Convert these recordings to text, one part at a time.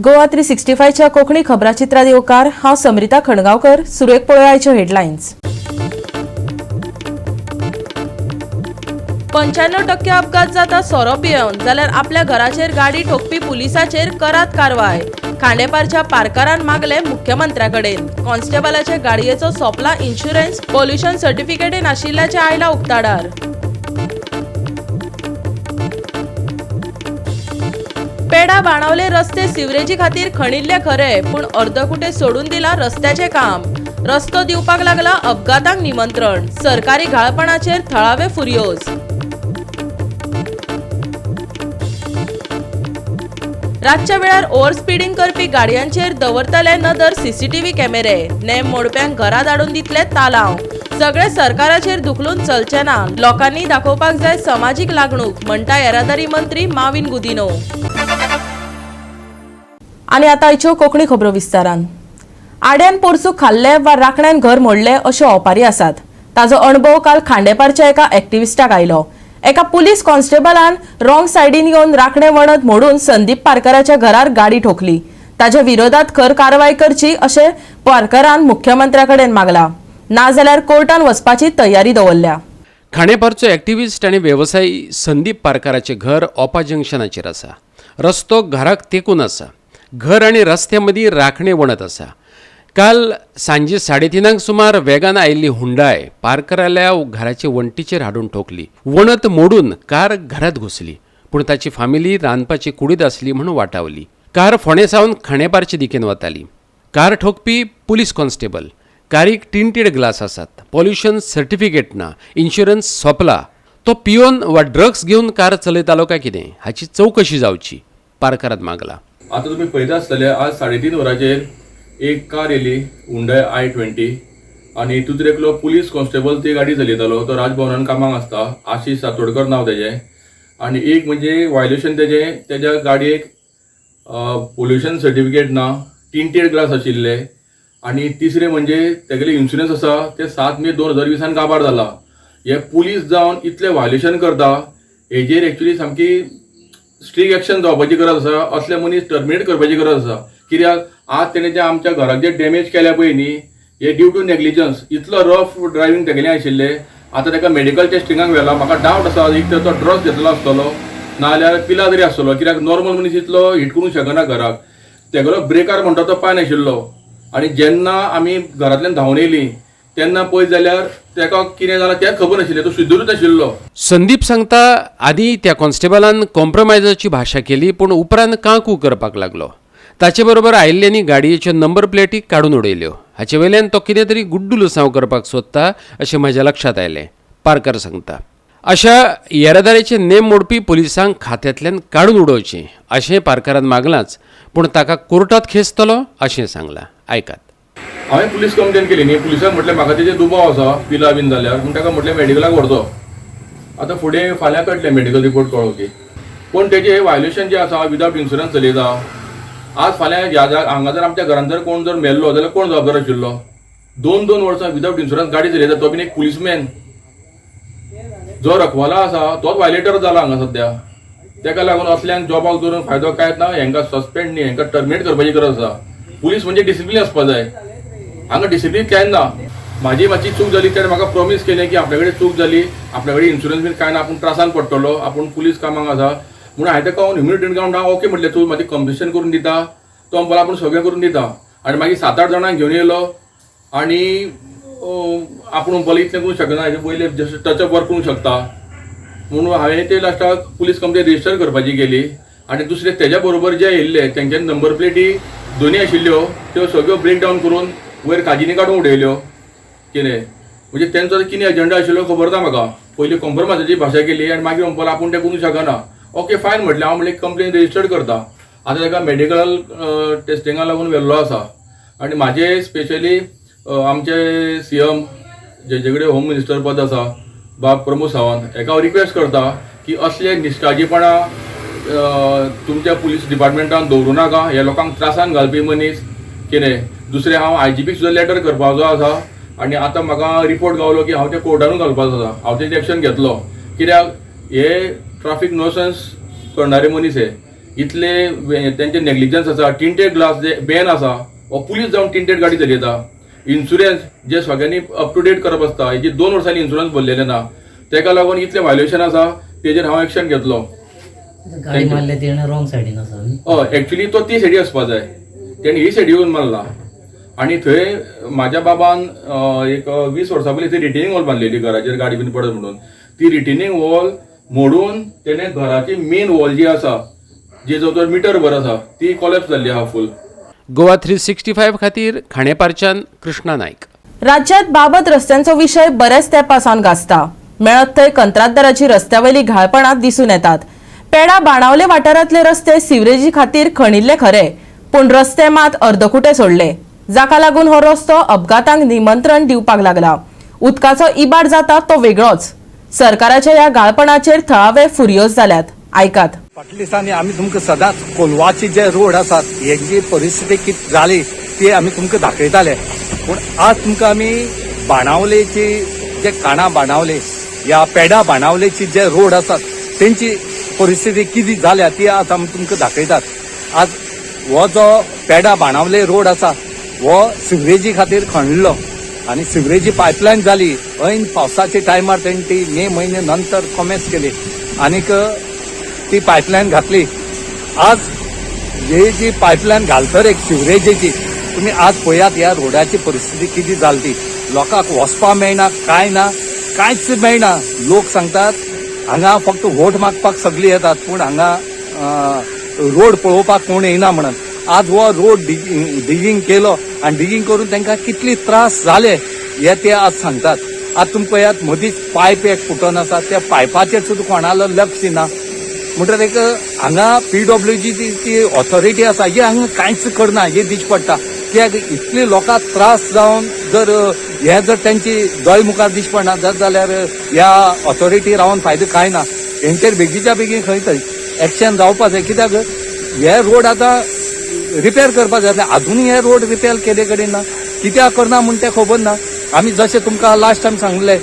गोवा 365च्या कोंकणी खबराचित्रात येवकार हांव समरिता खणगांवकर. सुरवेक पळोवया आयच्यो हेडलायन्स. 95% अपघात जाता सोरो पियेवन जाल्यार आपल्या घराचेर गाडी ठोकपी पुलिसाचेर करात कारवाय. खांडेपारच्या पारकारान मागले मुख्यमंत्र्याकडेन. कॉन्स्टेबलाचे गाडयेचो सोंपला इन्शुरन्स, पॉल्युशन सर्टिफिकेटे नाशिल्ल्याचे आयला उक्ताडार. पेडा बाणावले रस्ते सिवरेजी खातीर खणिल्ले खरे, पूण अर्दकुटे सोडून दिला रस्त्याचे काम. रस्तो दिवपाक लागला अपघातांक निमंत्रण. सरकारी घाळपणाचेर थळावे फुर्योज. रातच्या वेळार ओव्हर स्पीडिंग करपी गाडयांचेर दवरतले नदर सीसीटीव्ही कॅमेरे. नेम मोडप्यांक घरा धाडून दितले तालाव. सगळे सरकाराचेर दुखलून चलचे ना. लोकांनी दाखोवपाक जाय समाजीक लागणूक, म्हणटा येरादारी मंत्री माविन गुदिनो. आनी आतां आयच्यो कोंकणी खबरो विस्तारान. आड्यान पोरसूक खाल्ले वा राखण्यान घर मोडले अश्यो ओपारी आसात. ताजो अणभव काल खांडेपारच्या एका एक्टिव्हिस्टाक आयलो. एका पुलीस कॉन्स्टेबलान रॉंग सायडीन येवन राखणे वणत मोडून संदीप पारकराच्या घरार गाडी ठोकली. ताच्या विरोधात खर कारवाय करची अशें पारकरान मुख्यमंत्र्याकडेन मागला. ना जाल्यार कोर्टान वचपाची तयारी दवरल्या. खांडेपारचो एक्टिव्हिस्ट आनी वेवसायी संदीप पारकराचें घर ओपा जंक्शनाचेर आसा. रस्तो घराक तेंकून आसा. घर आनी रस्त्या मदीं राखणे वणत आसा. काल सांजे 3:30 सुमार वेगान आयिल्ली हुंडाय पारकराल्या घराचे वणटीचेर हाडून ठोकली. वणत मोडून कार घरात घुसली, पूण ताची फामिली रांदपाची कुडीत आसली म्हूण वाटावली. कार फोंडे सावन खांडेपारचे दिकेन वताली. कार ठोकपी पुलीस कॉन्स्टेबल. कारीक टिंटेड ग्लास आसात. पॉल्युशन सर्टिफिकेट ना. इन्शुरन्स सोंपला. तो पियोन वा ड्रग्स घेवन कार चलयतालो काय कितें हाची चवकशी जावची, पारकरात मागला. आता तुम्ही पळयता आसतले आज 3:30 वरांचेर एक कार येयली हुंडाय i20 आनी हितूंत एकलो पुलीस कॉन्स्टेबल ती गाडी चलयतालो. तो राजभवनान कामाक आसता. आशीष सातोडकर नांव तेजें. आनी एक म्हणजे वायलेशन तेज्या गाडयेक पॉल्युशन सर्टिफिकेट ना, टिंटेड ग्लास आशिल्ले. आनी तिसरें म्हणजे तेगेले इन्शुरन्स आसा ते 7 मे 2020 काबार जाला. हे पुलीस जावन इतले वायलेशन करता हेजेर एक्चुअली सामकी स्ट्रीक एक्शन जावपाची गरज आसा. असले मनीस टर्मिनेट करपाची गरज आसा. कित्याक आज तेणे जे आमच्या घराक जे डॅमेज केल्या पळय न्ही, हे ड्यू टू नेग्लिजन्स. इतलो रफ ड्रायव्हिंग तेगेलें आशिल्लें. आतां ताका मेडिकल टेस्टिंगाक व्हेला. म्हाका डावट आसा एक तर तो ड्रग्स घेतलो आसतलो नाजाल्यार पिला तरी आसतलो. कित्याक नॉर्मल मनीस इतलो हिट करूंक शकना घराक. तेगेलो ब्रेकार म्हणटा तो पाय नाशिल्लो. आनी जेन्ना आमी घरांतल्यान धांवन येयलीं तेन्ना पळयत जाल्यार तेका कितें जालां तें खबर नाशिल्लें. तो शुद्धूच आशिल्लो. संदीप सांगता आदी त्या कॉन्स्टेबलान कॉम्प्रमायजाची भाशा केली, पूण उपरांत कांकू करपाक लागलो. ताचे बरोबर आयिल्ल्यांनी गाडयेच्यो नंबर प्लेटी काडून उडयल्यो. हाचे वयल्यान तो कितें तरी गुड्डू लुसांव करपाक सोदता अशें म्हज्या लक्षांत आयलें, पारकर सांगता. अशा येरादारीचे नेम मोडपी पुलिसांक खात्यांतल्यान काडून उडोवचें अशें पारकरान मागलांच, पूण ताका कोर्टात खेचतलो अशें सांगलां. आयकात. हांवें पुलीस कंप्लेन केली न्ही. पुलिसाक म्हटलें म्हाका तेजे दुबाव आसा पिला बीन जाल्यार, पूण ताका म्हटलें मेडिकलाक व्हरचो. आतां फुडें फाल्यां कळटलें मेडिकल रिपोर्ट कळोवची. पूण तेजें वायलेशन जें आसा विदावट इन्शुरन्स चलयता. आज फाल्यां हांगा जर आमच्या घरांत जर कोण जर मेल्लो जाल्यार कोण जबाबदार आशिल्लो. 2 वर्सां विदावट इन्शुरन्स गाडी चलयता, तो बीन एक पुलीसमॅन. जो रखवाला आसा तोच वायलेटर जाला हांगा सद्या. तेका लागून असल्यांक जॉबाक धरून फायदो कांयच ना. हेंकां सस्पेंड न्ही, हेंकां टर्मिनेट करपाची गरज आसा. पुलीस म्हणजे डिसिप्लीन आसपाक जाय. हांगा डिसिप्लीन कांय ना. म्हाजी मातशी चूक जाली. तेणें म्हाका प्रॉमीस केलें की आपल्या कडेन चूक जाली, आपल्या कडेन इन्शुरन्स बीन कांय ना, आपूण त्रासान पडटलो, आपूण पुलीस कामाक आसा. म्हणून हांवें ताका ह्युमिलिटी ग्रावंड हांव ओके म्हटलें, तूं म्हाजें कंप्लेशन करून दिता. तो म्हणपाक आपूण सगळें करून दिता. आनी मागीर 7-8 जाणांक घेवन येयलो आनी आपूण म्हणपाक इतलें करूंक शकना, हेजे पयलें जस्ट टचअप वर्क करूंक शकता. म्हणून हांवें ते लास्टाक पुलीस कंप्लेन रजिस्टर करपाची केली. आनी दुसरे तेज्या बरोबर जे येयल्ले तेंचे नंबर प्लेटी दोनी आशिल्ल्यो त्यो सगळ्यो ब्रेक डावन करून वयर काजीनी काडून उडयल्यो. कितें म्हणजे तेंचो कितें एजंडा आशिल्लो खबर ना म्हाका. पयलीं कॉम्प्रमायजाची भाशा केली आनी मागीर म्हणपाक आपूण तें करूंक शकना. ओके फायन म्हटलें. हांव म्हणलें कंप्लेन रजिस्टर्ड करता. आतां ताका मेडिकल टेस्टिंगाक लागून व्हेल्लो आसा. आनी म्हाजें स्पेशली आमचे CM जेचे कडेन होम मिनिस्टर पद आसा बाब प्रमोद सावंत, हेका हांव रिक्वेस्ट करता की असले निश्काळजीपणा तुमच्या पुलीस डिपार्टमेंटान दवरूं नाका. हे लोकांक त्रासान घालपी मनीस. कितें दुसरें हांव IGPक सुद्दां लेटर करपाचो आसा. आनी आतां म्हाका रिपोर्ट गावलो की हांव तें कोर्टानूच घालपाचो आसा. हांव तेजें एक्शन घेतलो. कित्याक हे ट्राफीक नुसन्स करणारे मनीस हे. इतले त्यांचे नेग्लिजन्स आसा, टिंटेड ग्लास जे बॅन आसा, हो पुलीस जावन टिंटेड गाडी चलयता. इन्शुरन्स जे सगळ्यांनी अप टू डेट करप आसता, हेजी 2 वर्सांनी इन्शुरन्स भरलेले ना, तेका लागून इतले व्हायोलेशन आसा, तेजेर हांव एक्शन घेतलो. गाडी मारले ते रॉंग सायडीन आसा. हय, एक्चुअली तो ती सायडी वचपा जाय, तेणी ही सायडी येवन मारला. आणि थंय म्हाज्या बाबान एक 20 वर्सां पयलीं थंय रिटेनिंग वॉल बांदलेली घराचेर गाडी बीन पडत म्हणून. ती रिटेनिंग वॉल मोडून तेणें घराची मेन वॉल जी आसा, जी जवळ मिटर भर आसा, ती कॉलेप्स जाल्ली आहा फूल. गोवा 365 खातीर खांडेपारच्यान कृष्णा नायक. राज्यात बाबत रस्त्यांचो विशय बरेच तेंपासावन गाजता. मेळत थंय कंत्राटदाराची रस्त्यावयली घाळपणां दिसून येतात. पेडा बाणावले वाठारांतले रस्ते सिवरेजी खातीर खणिल्ले खरे, पूण रस्ते मात अर्दकुटे सोडले, जाका लागून हो रस्तो अपघातांक निमंत्रण दिवपाक लागला. उदकाचो इबाड जाता तो वेगळोच. सरकाराच्या ह्या गाळपणाचेर थळावे फुरियोज जाल्यात. आयकात. फाटल्या दिसांनी आमी तुमकां सदांच कोलवाचे जे रोड आसात हेची परिस्थिती कितें जाली ती आमी तुमकां दाखयताले. पूण आज तुमकां आमी बाणावलेची जे काणा बाणावले या पेडा बाणावलेची जे रोड आसात तेंची परिस्थिती कितें जाल्या ती आज आमी तुमकां दाखयतात. आज हो जो पेडा बाणावले रोड आसा हो सिवरेजी खातीर खणल्लो आनी सिवरेजी पायपलायन जाली. ऐन पावसाच्या टायमार तेणी ती मे म्हयने नंतर कॉमेस केली आनीक ती पायपलायन घातली. आज ही जी पायपलायन घालतर एक सिवरेजीची तुम्ही आज पळयात ह्या रोडाची परिस्थिती किती जाली ती. लोकांक वचपा मेळना, काय ना, कांयच मेळना. लोक सांगतात हांगा फक्त वोट मागपाक सगळी येतात पूण हांगा रोड पळोवपाक कोण येना म्हणून. आज हो रोड डिगींग केलो आनी डिगींग करून तांकां कितले त्रास जाले हे ते आज सांगतात. आज तुमी पळयात मदींच पायप एक फुटोन आसा, त्या पायपाचेर सुद्दां कोणालो लक्ष ना. म्हणटच एक हांगा PWG ती ऑथॉरिटी आसा ही हांगा कांयच करना हे दिश्ट पडटा. कित्याक इतले लोकांक त्रास जावन जर हे जर त्यांची दोय मुखार दिश्ट पडना जाल्यार ह्या ऑथॉरिटी रावन फायदो कांय ना. हेंचेर बेगीच्या बेगीन खंय तरी एक्शन जावपा जाय. कित्याक हे रोड आतां रिपेर करपाक जाय. आजुनूय हे रोड रिपेर केले कडेन ना, कित्याक करना म्हण तें खबर ना. आमी जशें तुमकां लास्ट टायम सांगलें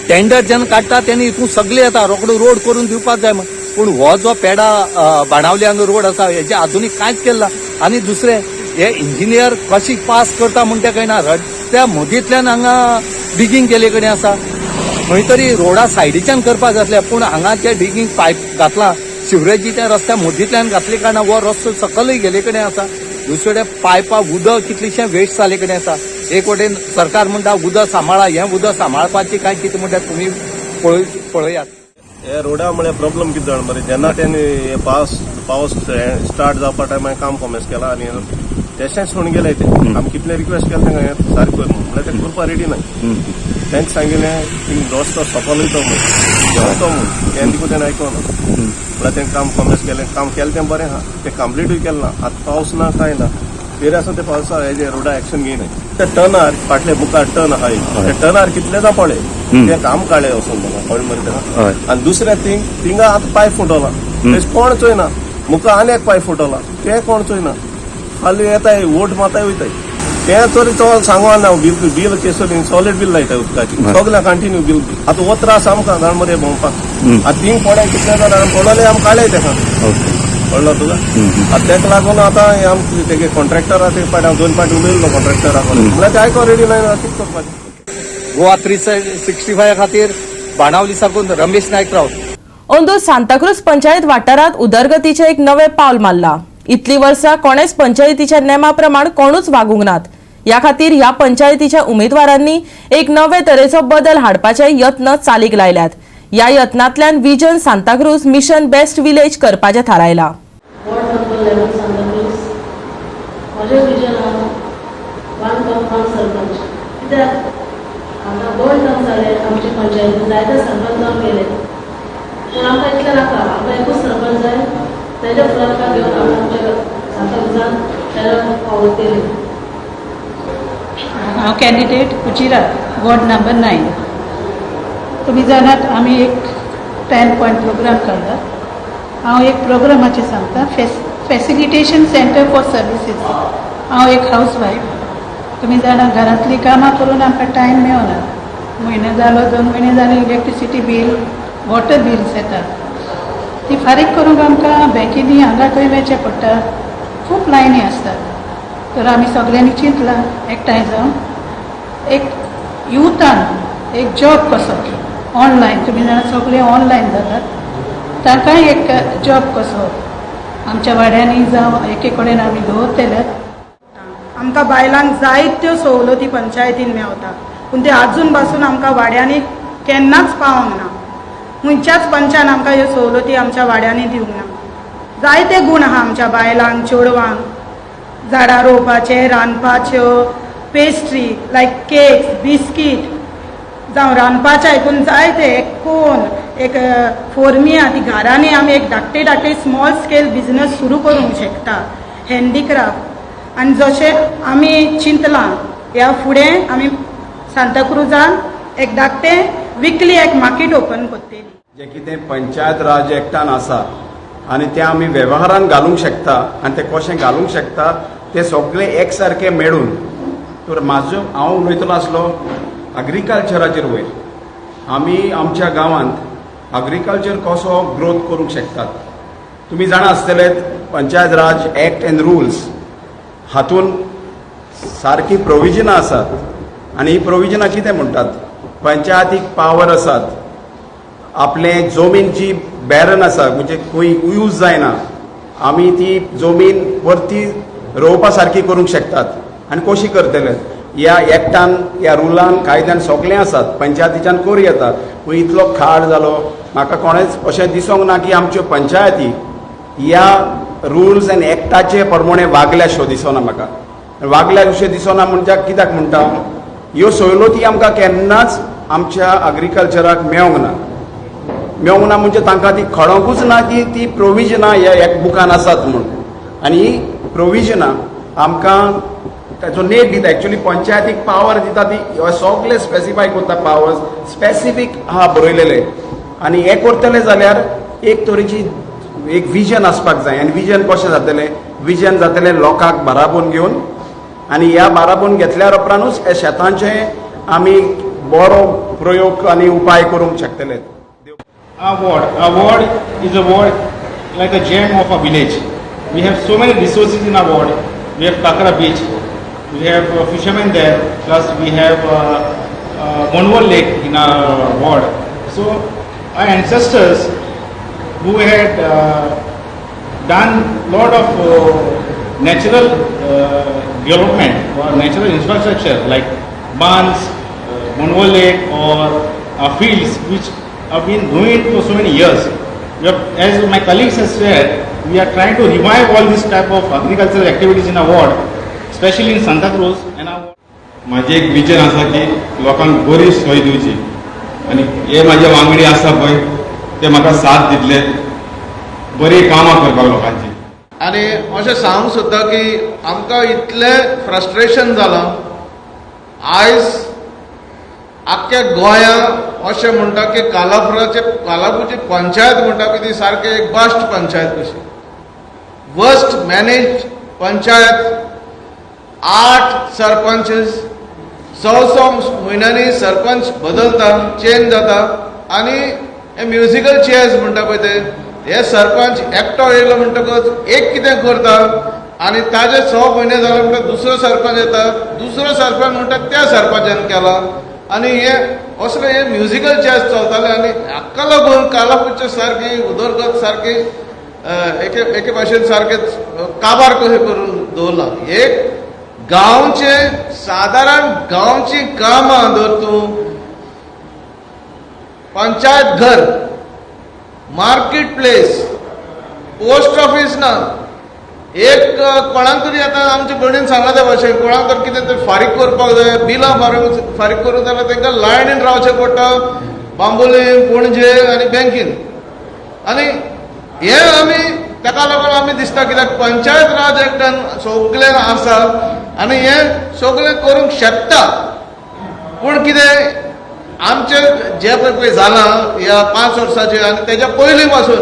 टेंडर जेन्ना काडटा तेन्ना हितून सगळे येता रोखडो रोड करून दिवपाक जाय म्हण. पूण हो जो पेडा बाणावले हांगा रोड आसा हेचे आजुनूय कांयच केला. आनी दुसरें हे इंजिनियर कशी पास करता म्हण तें कळना. रस्त्या मदींतल्यान हांगा डिगींग केले कडेन आसा. खंय तरी रोडा सायडीच्यान करपाक जातलें पूण हांगा ते डिगींग पायप घातला शिवरेजीच्या रस्त्या मदींतल्यान घातले कारणान हो रस्तो सकलय गेले कडेन आसा. दुसरे पायपा उदक कितलेशें वेस्ट जाले कडेन आसा. एक वटेन सरकार म्हणटा उदक सांबाळा, हें उदक सांबाळपाची काय कितें म्हणटा तुमी पळयात. हे रोडा मुळे प्रॉब्लेम कितें जाण मरे जेन्ना तेणी पावस स्टार्ट जावपा टायमार काम कॉमेस केला आनी तेशेंच सोडून गेले ते. आमी कितले रिक्वेस्ट केले तांकां सारकें कर म्हणल्यार ते करपा रेडी ना. तेंच सांगिल्लें तुमी रस्तो सकल वयतो म्हूण देंवतो म्हूण तें देखून तेणें आयकोना. म्हणल्यार तें काम कॉमेस केलें, काम केलें तें बरें आहा, तें कंप्लीटूय केलें ना. आतां पावस ना कांय ना, फेर आसा ते पावसा हेजे रोडा एक्शन घेयनाय. त्या टर्नार फाटले मुखार टर्न आहा त्या टर्नार कितले ना पळय तें काम काडलें वचून म्हाका कळ्ळें मरे तेका. आनी दुसरें थिंगा आतां पायप फुटोला, तेच कोण चोयना. मुखार आनी एक पायप फुटोला, तें कोण चोयना. खाली येताय वोट माताय वयताय. तें तरी चोल सांगवा ना बील केसरी सॉलिड बील लायताय उदकाची सगळ्या कंटिन्यू बील. आतां हो त्रास आमकां जाण मरे भोंवपाक. आतां थिंग पडे कितले जाणां पडले आमी काडले तेका. कळ्ळो तुका. आतां तेका लागून आतां आमचे तेगे कॉन्ट्रॅक्टर आहा ते पाट 2 पाट उलयल्लो कॉन्ट्रॅक्टराक म्हणल्यार ते आयको रेडी ना कितें करपाचें. गोवा 365 खातीर बाणावली साकून रमेश नायक रावत. अंदूर सांताक्रूज पंचायत वाठारांत उदरगतीचे एक नवे पावल मारला. इतली वर्सां कोणेच पंचायतीच्या नेमा प्रमाण कोणूच वागूंक नात. ह्या खातीर ह्या पंचायतीच्या उमेदवारांनी एक नवे तरेचो बदल हाडपाचे यत्न चालीक लायल्यात. ह्या यत्नांतल्यान vision Santacruz mission best village करपाचें थारायलां. वॉर्ड नंबर 11 सांताक्रूज म्हजें विजन वन सरपंच. कित्याक आतां 2 टर्म जाले आमचे पंचायतीन जायते सरपंच जावन गेले पूण आमकां इतलें नाका. आमकां एकूच सरपंच जाय, तेज्या फुडारकार घेवन आमी आमच्या सांताक्रुजान तेन्ना फावोर केली. हांव कॅन्डिडेट कुचिरात वॉर्ड नंबर 9. तुम्ही जाणात आमी एक 10 पॉयंट प्रोग्राम काडला. हांव एक प्रोग्रामाचें सांगता. Facilitation centre for services. हांव एक हाऊसवायफ. तुम्ही जाणा घरांतली कामां करून आमकां टायम मेळना. म्हयनो जालो 2 म्हयने जाले इलेक्ट्रिसिटी बील वॉटर बिल्स येतात. ती फारीक करूंक आमकां बँकेनी हांगा थंय वचचें पडटा, खूब लायनी आसतात. तर आमी सगळ्यांनी चिंतलां एकठांय जावन एक युथान एक जॉब कसो ऑनलायन, तुमी जाणा सगळे ऑनलायन जातात, तांकांय एक जॉब कसो आमच्या वाड्यांनी जावं एके कडेन आमी दवरतले. आमकां बायलांक जायत्यो सवलती पंचायतीन मेवता, पूण ते आजून पासून आमकां वाड्यांनी केन्नाच पावोंक ना. खंयच्याच पंचान आमकां ह्यो सवलती आमच्या वाड्यांनी दिवंक ना. जायते गूण आहा आमच्या बायलांक चेडवांक, झाडां रोवपाचे, रांदपाच्यो, पेस्ट्री लायक केक्स, बिस्कीट जावं रांदपाचें आयकून जायते एक फोर्मी आहा ती घरांनी आमी एक धाकटे स्मॉल स्केल बिझनस सुरू करूंक शकता, हँडीक्राफ्ट. आनी जशें आमी चिंतलां ह्या फुडें आमी सांताक्रुजान एक धाकटें विकली एक मार्केट ओपन करतली. जे कितें पंचायत राज एक्टान आसा आनी ते आमी वेव्हारान घालूंक शकता आनी ते कशें घालूंक शकता ते सगळे एक सारके मेळून. तर हांव उलयतलो आसलो एग्रीकल्चराचेर वयर. आमी आमच्या गांवांत एग्रीकल्चर कसो ग्रोथ करूंक शकतात. तुमी जाणा आसतले पंचायत राज एक्ट एंड रुल्स हातून सारकी प्रोविजनां आसात आनी ही प्रोविजनां कितें म्हणटात, पंचायतीक पावर आसात, आपले जमीन जी बॅरन आसा म्हणजे खंय यूज जायना आमी ती जमीन परती रोवपा सारकी करूंक शकतात. आनी कशी करतले ह्या एक्टान ह्या रुलान कायद्यान सगळें आसात, पंचायतीच्यान करूं येता. पूण इतलो खाड जालो म्हाका कोणेच अशें दिसोंक ना की आमच्यो पंचायती ह्या रुल्स एंड एक्टाचे प्रमाणे वागल्या अशें दिसना म्हाका. वागल्या अशें दिसना म्हणजे कित्याक म्हणटा, ह्यो सवलती आमकां केन्नाच आमच्या एग्रीकल्चराक मेळोंक ना म्हणजे तांकां ती कळोंकूच ना की ती प्रोविजनां ह्या एक बुकान आसात म्हणून. आनी ही प्रोविजनां आमकां ताचो नेट दिता. एक्चुअली पंचायतीक पावर दिता ती सगळे स्पेसिफाय करता, पावर्स स्पेसिफीक आहा बरयलेले. आनी हें करतले जाल्यार एक तरेची एक विजन आसपाक जाय. आनी विजन कशें जातलें, विजन जातलें लोकांक बाराबोन घेवन. आनी ह्या बाराबोन घेतल्या उपरांतूच हे शेतांचे आमी बरो प्रयोग आनी उपाय करूंक शकतले. Our ward is a ward like a gem of a village. We have so many resources in our ward. We have Takra beach, we have fishermen there, plus we have Monwal lake in our ward. So our ancestors who had done lot of natural development or natural infrastructure like barns, Monwal lake or fields which have been ruined for so many years. As my colleagues have said, we are trying to revive all this type of agricultural activities in our ward, especially in Santa Cruz and our ward. माझे एक vision आसा की लोकांक बरी सोय दिवची आनी हे माझे वांगडी आसा पळय ते म्हाका साथ दितले बरी कामां करपाक लोकांची. आनी अशें सांगूंक सोदता की आमकां इतलें फ्रस्ट्रेशन जालां आयज आख्ख्या गोंयांत अशें म्हणटा की कालापूची पंचायत म्हणटा की ती सारकी एक बस्ट पंचायत कशी, वर्स्ट मॅनेज पंचायत. 8 सरपंचीस 6 म्हयन्यांनी सरपंच बदलता, चेंज जाता. आनी हे म्युजिकल चेअर्स म्हणटा पळय ते हे सरपंच एकटो येयलो म्हणटकच एक कितें करता आनी ताजे 6 म्हयने जाले म्हणटा दुसरो सरपंच येता, दुसरो सरपंच म्हणटा त्या सरपंचान केला. आनी हे असले हे म्युजिकल चेअर्स चलताले आनी हाका लागून कालापूरचे सारकी उदरगत सारकी एके भाशेन सारके काबार कशें करून दवरला. एक गांवचे सादारण गांवची कामां जर तूं पंचायत घर, मार्केट प्लेस, पोस्ट ऑफिस ना, एक कोणाक तरी आतां आमच्या भयणीन सांगला त्या भाशेन कोणाक तर कितें तरी फारीक करपाक जाय, बिलां फारीक करूंक जाल्यार तांकां लायनीन रावचें पडटा बांबोलीम, पणजे आनी बँकीन. आनी हे आमी ताका लागून आमी दिसता कित्याक पंचायत राज एक्टान सगळें आसा आनी हे सगळें करूंक शकता. पूण कितें आमचें जें पळय जालां ह्या 5 वर्साचें आनी तेच्या पयलीं पासून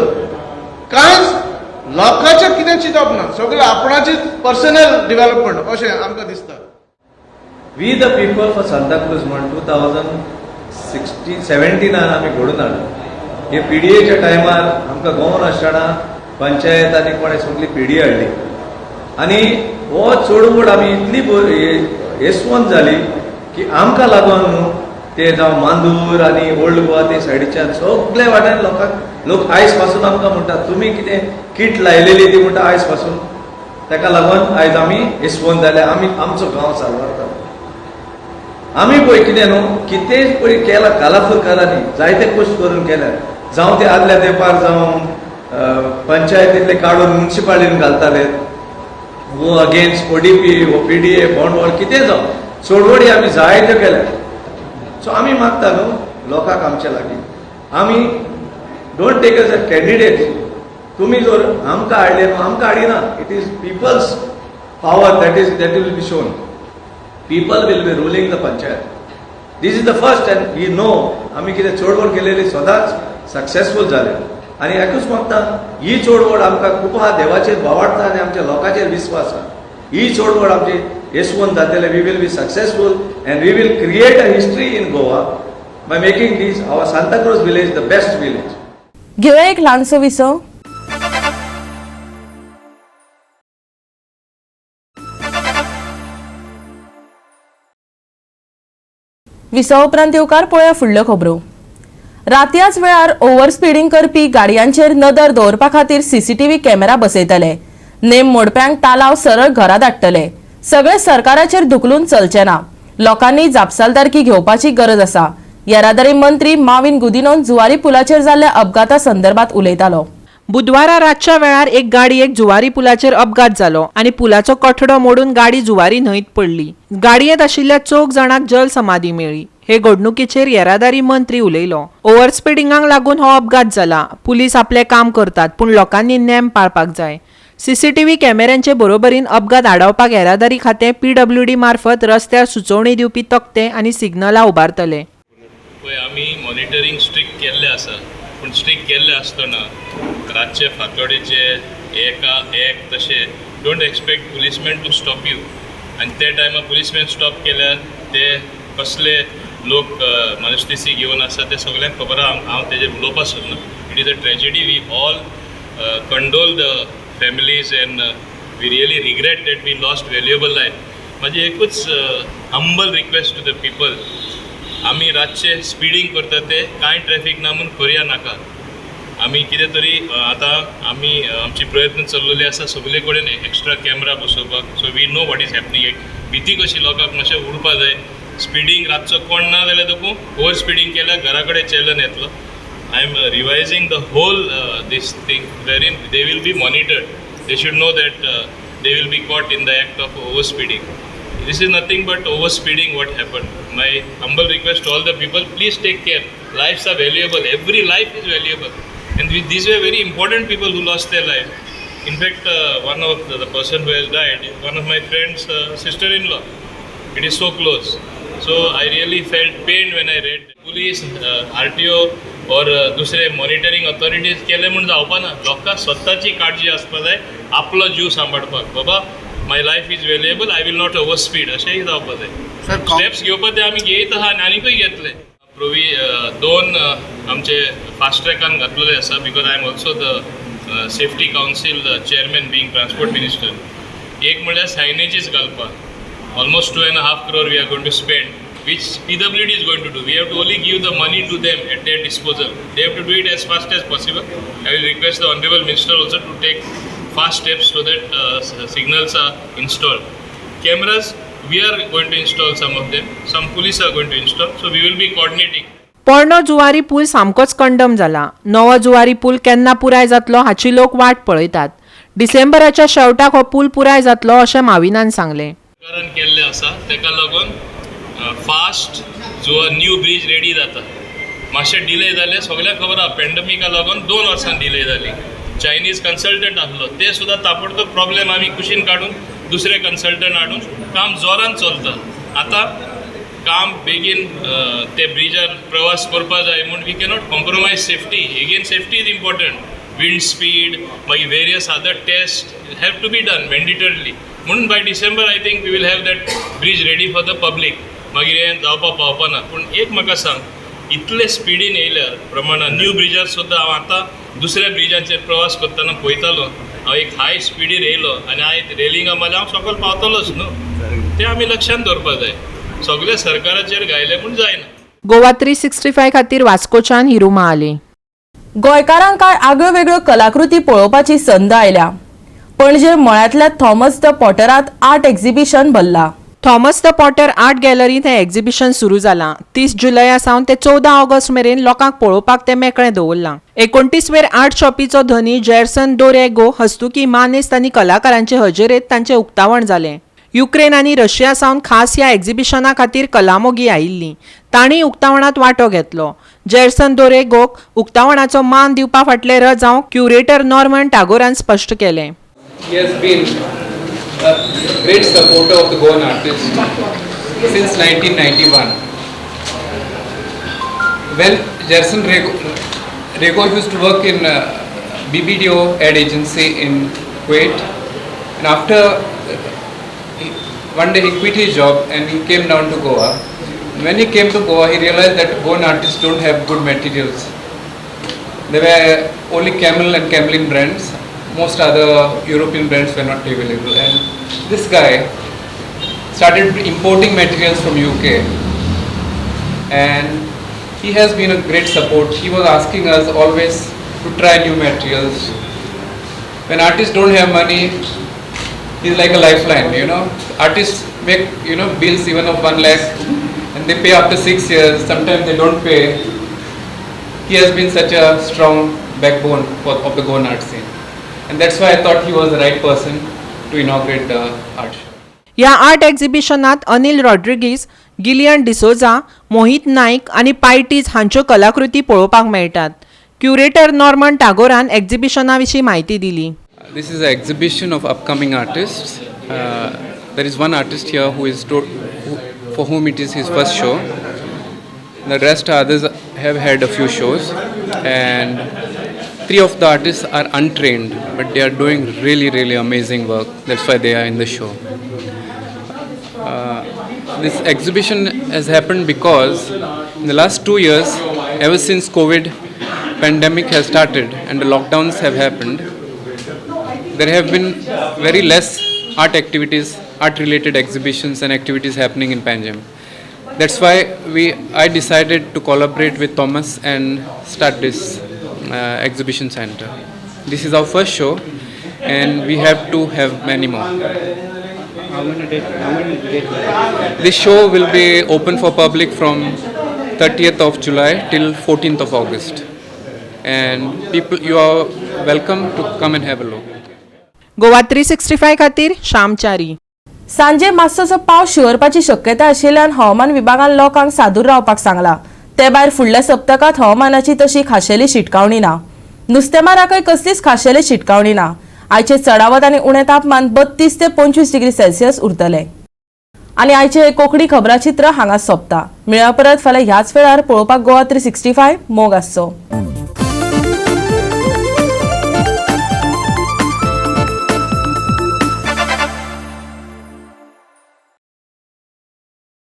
कांयच लोकांचें कितें चिंतप ना, सगळें आपणाचीच पर्सनल डेव्हलपमेंट अशें आमकां दिसता. We the people for Santacruz म्हण 2017 आमी घडोवन हाडलो. हे PDAच्या टायमार आमकां गोवन आसतना पंचायतांनी कोणें सगळी पिडी हाडली आनी हो चडवड आमी इतली येसवंत जाली की आमकां लागून न्हू ते जावं मांदूर आनी ओल्ड गोवा ते सायडीच्यान सगळे वाट्यान लोक आयज पासून आमकां म्हणटात तुमी कितें किट लायलेली ती म्हणटा आयज पासून ताका लागून आयज आमी येसवंत जाले आमी आमचो गांव सारवारता आमी पळय कितें न्हू कितें पळय केलां कालाफकारांनी जायते कश्ट करून केल्या जावं ते आदल्या तेंपार जावं पंचायतींतले काडून म्युनिसिपालिटीन घालताले वो अगेन्स्ट ODP वो PDA बॉन्डवॉल कितें जावं चडवडी आमी जायत्यो केल्या सो आमी मागता न्हू लोकांक आमचे लागीं आमी don't take as a candidate तुमी जर आमकां हाडले न्हू आमकां हाडिना it is people's power that will be shown people will be ruling the panchayat this is the first and we know आमी कितें चडवड केलेली सदांच सक्सेसफूल जाले आनी एकूच मागता ही चडवड आमकां खूब हा देवाचेर भावाडटा आनी आमच्या लोकांचेर विस्वास आसा ही चडवड आमची येसवंत जातले we will be successful and we will create a history in Goa by making this our Santacruz village the best village घेऊया एक ल्हानसो विसो. विसो उपरांत येवकार पळोवया फुडल्यो खबरो. रातयाच वेळार ओव्हर स्पीडिंग करपी गाडयांचेर नदर दवरपा खातीर CCTV कॅमेरा बसयतले. नेम मोडप्यांक तालाव सरळ घरा धाडटले. सगळे सरकाराचेर धुकलून चलचे ना. लोकांनी जापसालदारकी घेवपाची गरज आसा. येरादारी मंत्री माविन गुदिनोन जुवारी पुलाचेर जाल्ल्या अपघाता संदर्भात उलयतालो. बुधवारा रातच्या वेळार एक गाडयेक जुवारी पुलाचेर अपघात जालो आनी पुलाचो कठडो मोडून गाडी जुवारी न्हंयत पडली. गाडयेंत आशिल्ल्या 4 जाणांक जल समाधी मेळ्ळी. हे घडणुकेचेर येरादारी मंत्री उलयलो. ओव्हर स्पीडिंगाक लागून हो अपघात जाला. पुलीस आपले काम करतात पूण लोकांनी नेम पाळपाक जाय. CCTV कॅमेऱ्यांचे बरोबरीन अपघात आडावपाक येरादारी खातें PWD मार्फत रस्त्यार सुचोवणी दिवपी तक्ते आनी सिग्नलां उबारतले. आमी मॉनिटरींग स्ट्रिक्ट केल्ले आसा पूण स्ट्रिक्ट केल्ले आसतना रातचे फातोडेचे एक तशें don't expect policeman to stop you आनी ते टायमार पुलीसमॅन स्टॉप केल्यार ते कसले लोक मनस्थिती घेवन आसा ते सगळ्यांक खबर आहा. हांव तेजेर उलोवपाक सोदना. It is a tragedy we all condole the families and we really regret that we lost valuable life. म्हाजी एकूच humble request to the people आमी रातचे स्पीडिंग करता ते कांय ट्रॅफिक ना म्हूण करया नाका. आमी कितें तरी आतां आमी आमची प्रयत्न चल्लेले आसा सगळे कडेन एक्स्ट्रा कॅमेरा बसोवपाक. So we know what is happening. एक भीती कशी लोकांक मातशें उडपा जाय. स्पीडिंग रातचो कोण ना जाल्यार देखून ओवर स्पीडिंग केल्यार घरा कडेन चलन येतलो. I am revising the whole this thing wherein they will be monitored. They should know that they will be caught in the act of over speeding. This is nothing but overspeeding what happened. My humble request to all the people, please take care. Lives are valuable. Every life is valuable. And these were very important people who lost their life. In fact, one of the person who has died, one of my friend's sister-in-law. It is so close. So I really felt pained when I read. Police, RTO or दुसरे monitoring authorities केले म्हणून जावपा ना. लोकांक स्वताची काळजी आसपा जाय. आपलो जीव सांबाळपाक. बाबा my life is valuable. I will not over speed अशेंय जावपा जाय. स्टेप्स घेवपा ते आमी घेयत आहा आनी आनीकूय घेतले. प्रोवी 2 आमचे फास्ट ट्रॅकान घातलेले आसा because I am also the safety council chairman being transport minister. एक म्हणल्यार सायनेजीस घालपाक almost 2.5 crore we are going to spend which PWD is going to do. We have to only give the money to them at their disposal. They have to do it as fast as possible. I will request the Honorable Minister also to take fast steps so that signals are installed. Cameras, we are going to install some of them. Some police are going to install. So we will be coordinating. पोरणो जुवारी पूल सामकोच condemn जाला. नवो जुवारी पूल केन्ना पुराय जातलो हाची लोक वाट पळयतात. डिसेंबराच्या शेवटाक हो पूल पुराय जातलो अशें माविनान सांगलें. सरकारान केल्ले आसा तेका लागून फास्ट जो न्यू ब्रिज रेडी जाता. मातशें डिले जाले. सगळ्यांक खबर आहा पॅन्डेमिका लागून 2 वर्सां डिले जाली. चायनीज कन्सल्टंट आसलो ते सुद्दां ताबडतोब प्रॉब्लेम आमी कुशीन काडून दुसरे कन्सल्टंट हाडून काम जोरान चलता. आतां काम बेगीन ते ब्रिजार प्रवास करपा जाय म्हूण we cannot compromise safety. Again safety is important. Wind speed मागीर various other test have to be done mandatorily. म्हणून by December I think we will have that bridge ready for the public. मागीर हें जावपा पावपा ना. पूण एक म्हाका सांग इतले स्पिडीन येयल्या प्रमाणात न्यू ब्रिजार सुद्दां हांव आतां दुसऱ्या ब्रिजाचेर प्रवास करतना पळयतालो हांव एक हाय स्पिडीर येयलो आनी हांवें रेलिंगा मारल्या हांव सकयल पावतलोच न्हू तें आमी लक्षांत दवरपा जाय सगळे सरकाराचेर गायले म्हूण जायना. गोवा 365 खातीर वास्कोच्यान हिरुमा आली. गोंयकारांक कांय आगळ्यो वेगळ्यो कलाकृती पळोवपाची संद आयल्या. पणजे मळ्यांतल्या थॉमस द पॉटरांत आर्ट एक्झिबिशन भरला. थॉमस द पॉटर आर्ट गॅलरींत हें एक्झिबिशन सुरू जालां. 30 जुलया सावन ते 14 ऑगस्ट मेरेन लोकांक पळोवपाक तें मेकळें दवरलां. 29वेर आर्ट शॉपीचो धनी जॅरसन दोरेगो हस्तुकी मानेस्त आनी कलाकारांचे हजेरेंत तांचें उक्तावण जालें. युक्रेन आनी रशिया सावन खास ह्या एक्झिबिशना खातीर कलामोगी आयिल्लीं. तांणी उक्तावणांत वांटो घेतलो. जॅरसन दोरेगोक उक्तावणाचो मान दिवपा फाटलें रजांव क्युरेटर नॉर्मन टागोरान स्पश्ट केलें. He has been a great supporter of the Goan artists since 1991. When Gerson Rego used to work in BBDO ad agency in Kuwait, and after one day he quit his job and he came down to Goa. When he came to Goa, he realized that Goan artists don't have good materials. There were only Camel and Camelin brands. Most other European brands were not available, and this guy started importing materials from UK, and he has been a great support. He was asking us always to try new materials. When artists don't have money, he's like a lifeline, you know. Artists make, you know, bills even of 1 lakh and they pay after 6 years, sometimes they don't pay. He has been such a strong backbone of the Goan art scene. And that's why I thought he was the right person to inaugurate the art show. ह्या art एक्झिबिशनात Anil Rodrigues, Gillian D'Souza, Mohit Naik आनी पायटीज हांच्यो कलाकृती पळोवपाक मेळटात. Curator Norman टागोरान एक्झिबिशना विशीं म्हायती दिली. This is an exhibition of upcoming artists. There is one artist here for whom it is his first show. The rest others have had a few shows, and 3 of the artists are untrained, but they are doing really amazing work. That's why they are in the show. This exhibition has happened because in the last 2 years, ever since COVID pandemic has started and the lockdowns have happened, there have been very less art activities, art-related exhibitions and activities happening in Panjim. That's why I decided to collaborate with Thomas and start this exhibition center. This is our first show, and we have to have many more. This show will be open for public from 30th of July till 14th of August, and people, you are welcome to come and have a look. Goa 365 खातीर श्यामचारी. सांजे मातसोसो पावस शिवरपाची शक्यता आशिल्ल्यान हवामान विभागान लोकांक सादूर रावपाक सांगला. ते भायर फुडल्या सप्तकात हवामानाची तशी खाशेली शिटकावणी ना. नुस्तेमाराकय कसलीच खाशेली शिटकावणी ना. आयचे चडावत आनी उणें तापमान 32 ते 25 डिग्री सेल्सियस उरतले. आनी आयचे कोंकणी खबराचित्र हांगाच सोंपता. मेळया परत फाल्यां ह्याच वेळार पळोवपाक गोवा 365 मोग आसचो.